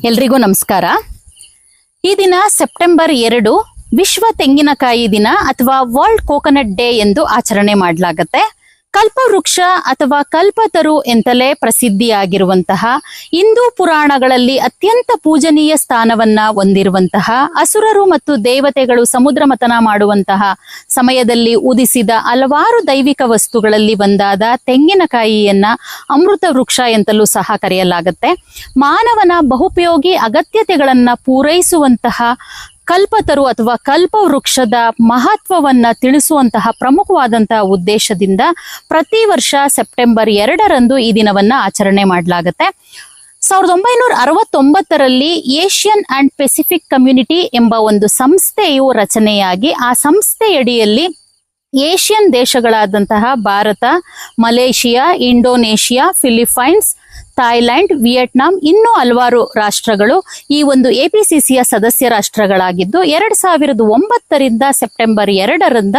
ಎಲ್ರಿಗೂ ನಮಸ್ಕಾರ. ಈ ದಿನ ಸೆಪ್ಟೆಂಬರ್ 2 ವಿಶ್ವ ತೆಂಗಿನಕಾಯಿ ದಿನ ಅಥವಾ ವರ್ಲ್ಡ್ ಕೋಕೋನಟ್ ಡೇ ಎಂದು ಆಚರಣೆ ಮಾಡಲಾಗುತ್ತೆ. ಕಲ್ಪವೃಕ್ಷ ಅಥವಾ ಕಲ್ಪತರು ಎಂತಲೇ ಪ್ರಸಿದ್ಧಿಯಾಗಿರುವಂತಹ ಹಿಂದೂ ಪುರಾಣಗಳಲ್ಲಿ ಅತ್ಯಂತ ಪೂಜನೀಯ ಸ್ಥಾನವನ್ನ ಹೊಂದಿರುವಂತಹ ಅಸುರರು ಮತ್ತು ದೇವತೆಗಳು ಸಮುದ್ರ ಮಥನ ಮಾಡುವಂತಹ ಸಮಯದಲ್ಲಿ ಉದಿಸಿದ ಹಲವಾರು ದೈವಿಕ ವಸ್ತುಗಳಲ್ಲಿ ಒಂದಾದ ತೆಂಗಿನಕಾಯಿಯನ್ನ ಅಮೃತ ವೃಕ್ಷ ಎಂತಲೂ ಸಹ ಕರೆಯಲಾಗುತ್ತೆ. ಮಾನವನ ಬಹುಪಯೋಗಿ ಅಗತ್ಯತೆಗಳನ್ನ ಪೂರೈಸುವಂತಹ ಕಲ್ಪತರು ಅಥವಾ ಕಲ್ಪವೃಕ್ಷದ ಮಹತ್ವವನ್ನ ತಿಳಿಸುವಂತಹ ಪ್ರಮುಖವಾದಂತಹ ಉದ್ದೇಶದಿಂದ ಪ್ರತಿ ವರ್ಷ ಸೆಪ್ಟೆಂಬರ್ 2ರಂದು ಈ ದಿನವನ್ನ ಆಚರಣೆ ಮಾಡಲಾಗುತ್ತೆ. 1969ರಲ್ಲಿ ಏಷ್ಯನ್ ಅಂಡ್ ಪೆಸಿಫಿಕ್ ಕಮ್ಯುನಿಟಿ ಎಂಬ ಒಂದು ಸಂಸ್ಥೆಯು ರಚನೆಯಾಗಿ ಆ ಸಂಸ್ಥೆಯಡಿಯಲ್ಲಿ ಏಷ್ಯನ್ ದೇಶಗಳಾದಂತಹ Bharat, Malaysia, Indonesia, Philippines, Thailand, Vietnam ಇನ್ನೂ ಹಲವಾರು ರಾಷ್ಟ್ರಗಳು ಈ ಒಂದು ಎಪಿಸಿಸಿಯ ಸದಸ್ಯ ರಾಷ್ಟ್ರಗಳಾಗಿದ್ದು 2009ರಿಂದ ಸೆಪ್ಟೆಂಬರ್ 2ರಿಂದ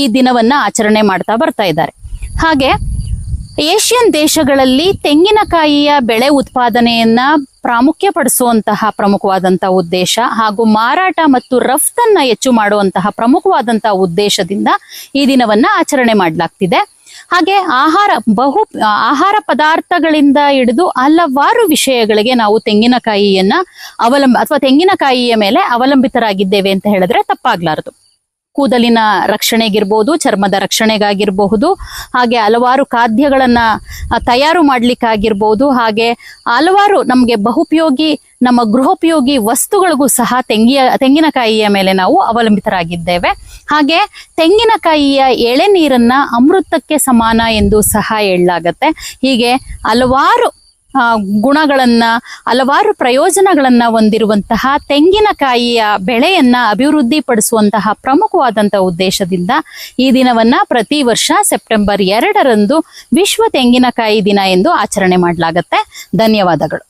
ಈ ದಿನವನ್ನ ಆಚರಣೆ ಮಾಡ್ತಾ ಬರ್ತಾ ಇದ್ದಾರೆ. ಹಾಗೆ ಏಷ್ಯನ್ ದೇಶಗಳಲ್ಲಿ ತೆಂಗಿನಕಾಯಿಯ ಬೆಳೆ ಉತ್ಪಾದನೆಯನ್ನ ಪ್ರಾಮುಖ್ಯ ಪಡಿಸುವಂತಹ ಪ್ರಮುಖವಾದಂತಹ ಉದ್ದೇಶ ಹಾಗೂ ಮಾರಾಟ ಮತ್ತು ರಫ್ತನ್ನ ಹೆಚ್ಚು ಮಾಡುವಂತಹ ಪ್ರಮುಖವಾದಂತಹ ಉದ್ದೇಶದಿಂದ ಈ ದಿನವನ್ನ ಆಚರಣೆ ಮಾಡಲಾಗ್ತಿದೆ. ಹಾಗೆ ಆಹಾರ ಪದಾರ್ಥಗಳಿಂದ ಹಿಡಿದು ಹಲವಾರು ವಿಷಯಗಳಿಗೆ ನಾವು ತೆಂಗಿನಕಾಯಿಯನ್ನ ಅಥವಾ ತೆಂಗಿನಕಾಯಿಯ ಮೇಲೆ ಅವಲಂಬಿತರಾಗಿದ್ದೇವೆ ಅಂತ ಹೇಳಿದ್ರೆ ತಪ್ಪಾಗ್ಲಾರದು. ಕೂದಲಿನ ರಕ್ಷಣೆಗಿರ್ಬೋದು, ಚರ್ಮದ ರಕ್ಷಣೆಗಾಗಿರಬಹುದು, ಹಾಗೆ ಹಲವಾರು ಖಾದ್ಯಗಳನ್ನ ತಯಾರು ಮಾಡ್ಲಿಕ್ಕಾಗಿರ್ಬೋದು, ಹಾಗೆ ಹಲವಾರು ನಮ್ಗೆ ಬಹುಪಯೋಗಿ ನಮ್ಮ ಗೃಹೋಪಯೋಗಿ ವಸ್ತುಗಳಿಗೂ ಸಹ ತೆಂಗಿನಕಾಯಿಯ ಮೇಲೆ ನಾವು ಅವಲಂಬಿತರಾಗಿದ್ದೇವೆ. ಹಾಗೆ ತೆಂಗಿನಕಾಯಿಯ ಎಳೆನೀರನ್ನ ಅಮೃತಕ್ಕೆ ಸಮಾನ ಎಂದು ಸಹ ಹೇಳಲಾಗತ್ತೆ. ಹೀಗೆ ಹಲವಾರು ಗುಣಗಳನ್ನ ಹಲವಾರು ಪ್ರಯೋಜನಗಳನ್ನ ಹೊಂದಿರುವಂತಹ ತೆಂಗಿನಕಾಯಿಯ ಬೆಳೆಯನ್ನ ಅಭಿವೃದ್ಧಿ ಪಡಿಸುವಂತಹ ಪ್ರಮುಖವಾದಂತಹ ಉದ್ದೇಶದಿಂದ ಈ ದಿನವನ್ನ ಪ್ರತಿ ವರ್ಷ ಸೆಪ್ಟೆಂಬರ್ 2ರಂದು ವಿಶ್ವ ತೆಂಗಿನಕಾಯಿ ದಿನ ಎಂದು ಆಚರಣೆ ಮಾಡಲಾಗತ್ತೆ. ಧನ್ಯವಾದಗಳು.